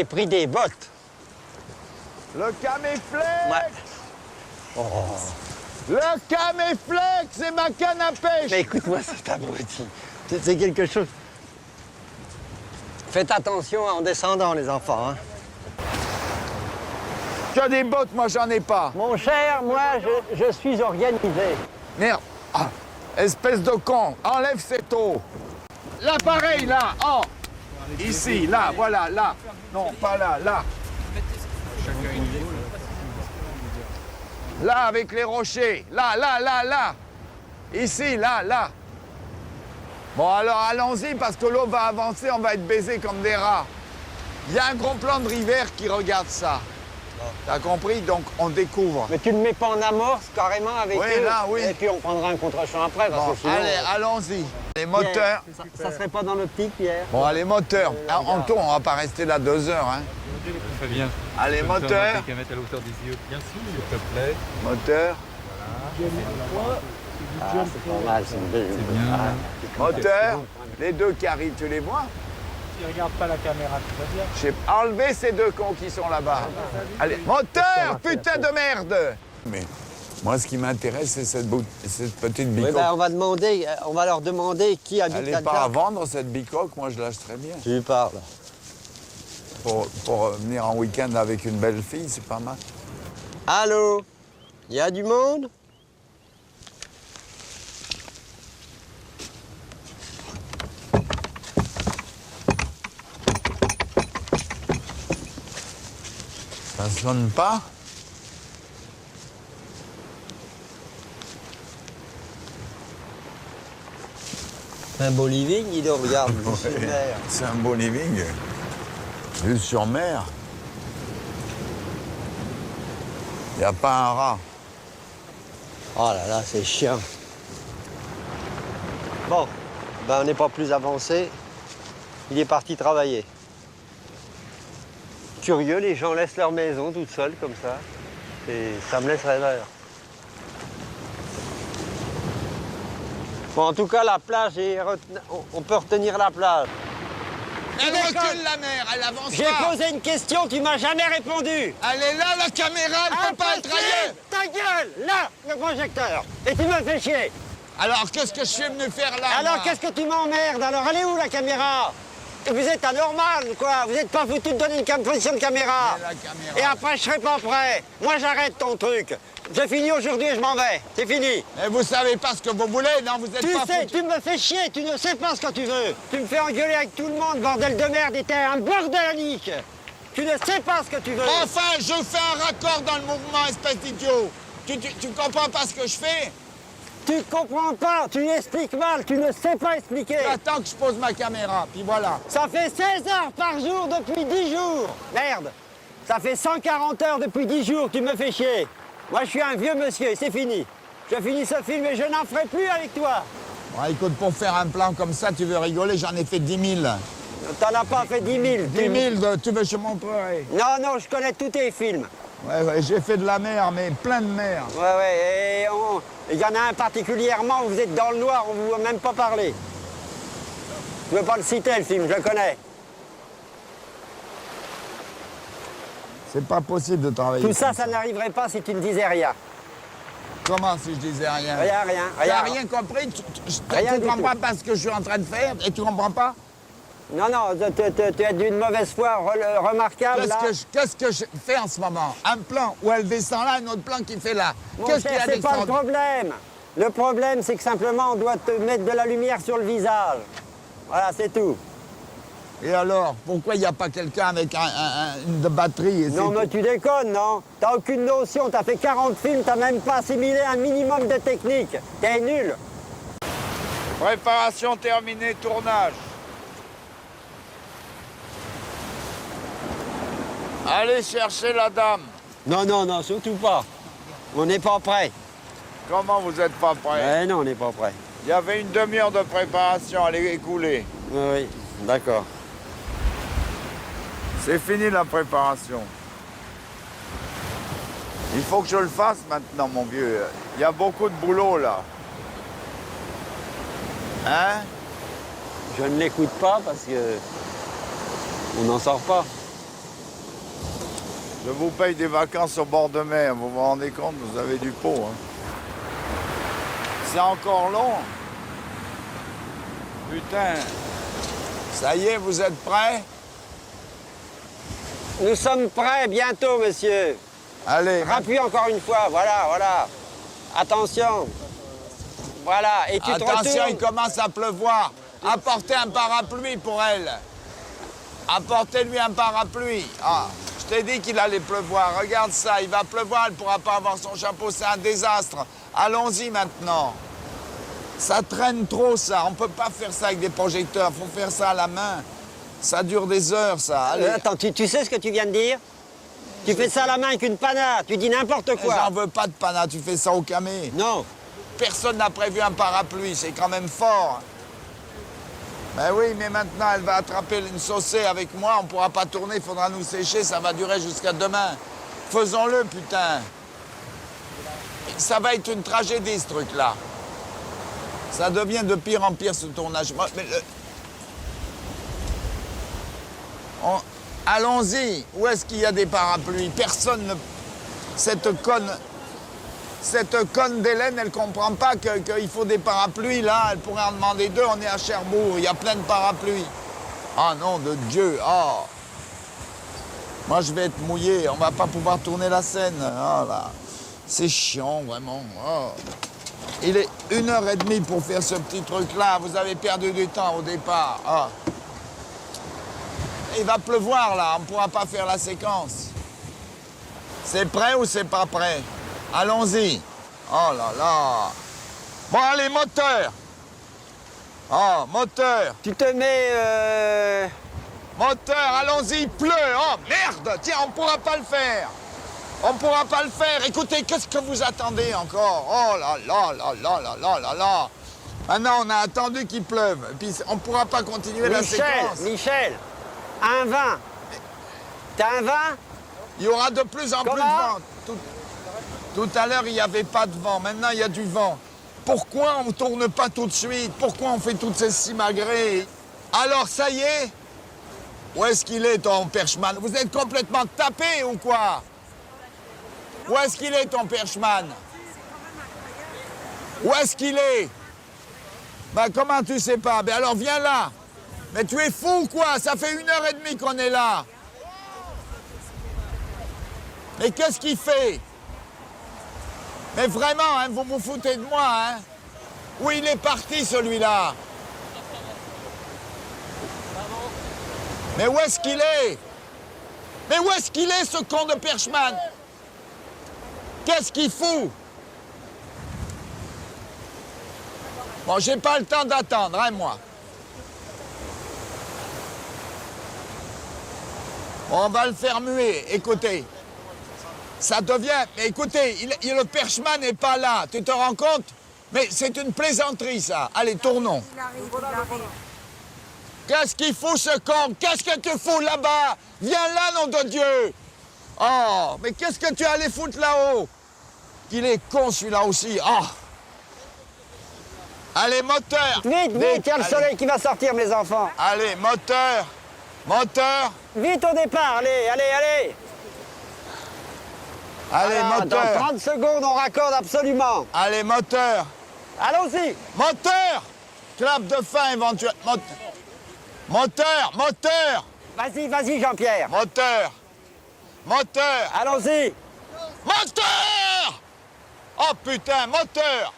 pris des bottes. Le caméflex! Ouais. Oh. Le caméflex, c'est ma canne à pêche! Mais écoute-moi, c'est abruti. C'est quelque chose. Faites attention en descendant, les enfants. Hein. Tu as des bottes, moi j'en ai pas. Mon cher, moi, je suis organisé. Merde. Ah, espèce de con, enlève cette eau. L'appareil, là. Oh. Ici, là, voilà, là. Non, pas là, là. Là, avec les rochers. Là, là, là, là. Ici, là, là. Bon, alors allons-y, parce que l'eau va avancer, on va être baisés comme des rats. Il y a un gros plan de rivière qui regarde ça. T'as compris? Donc, on découvre. Mais tu ne le mets pas en amorce, carrément, avec Oui, eux? là, oui. Et puis on prendra un contre-champ après, parce Bon, que sinon... allez, allons-y. Les moteurs. Ça serait pas dans l'optique, Pierre? Bon, allez, moteurs. Ah, en tout, on va pas rester là 2 heures, hein. Très bien. Allez, moteur. Qu'à mettre à la hauteur des yeux, bien sûr, s'il te plaît. Moteur. Ah, c'est pas mal, c'est une belle... Moteur. Les deux qui arrivent, tu les vois? Tu regardes pas la caméra, tout va bien. J'ai enlevé ces deux cons qui sont là-bas. Allez, moteur, putain de merde! Mais moi, ce qui m'intéresse, c'est cette petite Oui, bicoque. ben, on va leur demander qui habite Elle n'est là-dedans. pas à vendre, cette bicoque. Moi, je l'achèterais bien. Tu lui parles. Pour venir en week-end avec une belle fille, c'est pas mal. Allô? Il y a du monde? Ça sonne pas? C'est un beau living, il le regarde, vue sur Ouais, mer. c'est un beau living. Vue sur mer. Il n'y a pas un rat. Oh là là, c'est chiant. Bon, ben on n'est pas plus avancé. Il est parti travailler. Curieux, les gens laissent leur maison toute seule comme ça. Et ça me laisse rêveur. Bon, en tout cas, la plage on peut retenir la plage. Elle recule la mer, elle avance J'ai pas. posé une question, tu m'as jamais répondu. Elle est là, la caméra, elle peut pas être ailleurs. Ta gueule, là, le projecteur. Et tu me fais chier. Alors, qu'est-ce que je suis venu faire là? Alors, moi qu'est-ce que tu m'emmerdes? Alors, elle est où, la caméra? Vous êtes anormal, quoi. Vous n'êtes pas foutu de donner une position de caméra. Mais la caméra. Et après, je serai pas prêt. Moi, j'arrête ton truc. J'ai fini aujourd'hui et je m'en vais. C'est fini. Mais vous savez pas ce que vous voulez, non? Vous êtes Tu pas sais, foutu. tu me fais chier. Tu ne sais pas ce que tu veux. Tu me fais engueuler avec tout le monde, bordel de merde. Et t'es un bordelique. Tu ne sais pas ce que tu veux. Enfin, je fais un raccord dans le mouvement, espèce d'idiot. Tu comprends pas ce que je fais? Tu comprends pas. Tu expliques mal. Tu ne sais pas expliquer. J'attends que je pose ma caméra, puis voilà. Ça fait 16 heures par jour depuis 10 jours. Merde. Ça fait 140 heures depuis 10 jours. Tu me fais chier. Moi, je suis un vieux monsieur, c'est fini. Je finis ce film et je n'en ferai plus avec toi. Bon, écoute, pour faire un plan comme ça, tu veux rigoler, j'en ai fait 10 000. T'en as pas fait 10 000. 10 000, tu veux que je montrerai? Non, non, je connais tous tes films. Ouais, j'ai fait de la mer, mais plein de mer. Ouais, et il y en a un particulièrement où vous êtes dans le noir, on ne vous a même pas parlé. Je ne veux pas le citer, le film, je le connais. C'est pas possible de travailler. Tout ça, comme ça n'arriverait pas si tu ne disais rien. Comment si je disais rien? Rien, rien, Tu n'as rien. rien compris? Tu Rien ne du comprends tout. pas ce que je suis en train de faire et tu comprends pas? Non, non, tu es d'une mauvaise foi remarquable, là. Qu'est-ce que je fais en ce moment? Un plan où elle descend là, un autre plan qui fait là. Mon Qu'est-ce qu'il y cher, a c'est pas le d'extraordinaire? problème. Le problème, c'est que simplement, on doit te mettre de la lumière sur le visage. Voilà, c'est tout. Et alors, pourquoi il n'y a pas quelqu'un avec une batterie et Non, c'est mais tout? tu déconnes, non? T'as aucune notion, t'as fait 40 films, t'as même pas assimilé un minimum de technique. T'es nul. Préparation terminée, tournage. Allez chercher la dame. Non, non, non, surtout pas. On n'est pas prêt. Comment vous n'êtes pas prêt? Non, on n'est pas prêt. Il y avait une demi-heure de préparation, elle est écoulée. Oui, oui, d'accord. C'est fini la préparation. Il faut que je le fasse maintenant, mon vieux. Il y a beaucoup de boulot, là. Hein? Je ne l'écoute pas parce que on n'en sort pas. Je vous paye des vacances au bord de mer, vous vous rendez compte, vous avez du pot. Hein. C'est encore long. Putain. Ça y est, vous êtes prêts? Nous sommes prêts bientôt, monsieur. Allez, Rappuie encore une fois, voilà, voilà. Attention. Voilà, et tu te attention, il retournes. commence à pleuvoir. Apportez un parapluie pour elle. Apportez-lui un parapluie. Ah, je t'ai dit qu'il allait pleuvoir. Regarde ça, il va pleuvoir, elle ne pourra pas avoir son chapeau. C'est un désastre. Allons-y maintenant. Ça traîne trop, ça. On ne peut pas faire ça avec des projecteurs. Il faut faire ça à la main. Ça dure des heures, ça. Allez. Attends, tu sais ce que tu viens de dire? Tu fais ça à la main avec une pana, tu dis n'importe quoi. J'en veux pas de pana, tu fais ça au camé. Non. Personne n'a prévu un parapluie, c'est quand même fort. Ben oui, mais maintenant, elle va attraper une saucée avec moi, on ne pourra pas tourner, il faudra nous sécher, ça va durer jusqu'à demain. Faisons-le, putain. Ça va être une tragédie, ce truc-là. Ça devient de pire en pire, ce tournage. Mais allons-y. Où est-ce qu'il y a des parapluies? Personne ne... Cette conne d'Hélène, elle ne comprend pas qu'il faut des parapluies, là. Elle pourrait en demander deux. On est à Cherbourg. Il y a plein de parapluies. Ah, nom de Dieu. Oh. Moi, je vais être mouillé. On ne va pas pouvoir tourner la scène. Oh, là. C'est chiant, vraiment. Oh. Il est 1h30 pour faire ce petit truc-là. Vous avez perdu du temps au départ. Oh. Il va pleuvoir, là. On ne pourra pas faire la séquence. C'est prêt ou c'est pas prêt? Allons-y. Oh là là. Bon, allez, moteur. Oh, moteur. Tu te mets... Moteur, allons-y, il pleut. Oh, merde. Tiens, on ne pourra pas le faire. On ne pourra pas le faire. Écoutez, qu'est-ce que vous attendez encore? Oh là là là là là là là là. Maintenant, on a attendu qu'il pleuve. Et puis, on ne pourra pas continuer la séquence. Michel, un vin. T'as un vin? Il y aura de plus en plus de vent. Tout à l'heure, il n'y avait pas de vent. Maintenant, il y a du vent. Pourquoi on ne tourne pas tout de suite? Pourquoi on fait toutes ces simagrées? Alors, ça y est? Où est-ce qu'il est, ton perchman? Vous êtes complètement tapé ou quoi? Où est-ce qu'il est, ton perchman? Où est-ce qu'il est? Ben, comment tu sais pas? Ben alors, viens là. Mais tu es fou ou quoi? Ça fait 1h30 qu'on est là. Mais qu'est-ce qu'il fait? Mais vraiment, hein, vous vous foutez de moi, hein? Où il est parti, celui-là? Mais où est-ce qu'il est? Mais où est-ce qu'il est, ce con de perchman? Qu'est-ce qu'il fout? Bon, j'ai pas le temps d'attendre, hein, moi. On va le faire muer, écoutez. Ça devient... Mais écoutez, le perchman n'est pas là, tu te rends compte? Mais c'est une plaisanterie, ça. Allez, tournons. Il arrive. Qu'est-ce qu'il fout, ce con? Qu'est-ce que tu fous là-bas? Viens là, nom de Dieu! Oh, mais qu'est-ce que tu allais foutre là-haut? Il est con, celui-là aussi. Oh! Allez, moteur! Vite, vite, il y a le allez. soleil qui va sortir, mes enfants. Allez, moteur! Moteur! Vite au départ, allez, allez, allez. Allez, Voilà, moteur! Dans 30 secondes, on raccorde absolument. Allez, moteur! Allons-y. Moteur! Clap de fin éventuellement. Moteur! Moteur! Vas-y, vas-y, Jean-Pierre. Moteur! Moteur! Allons-y. Moteur! Oh putain, moteur!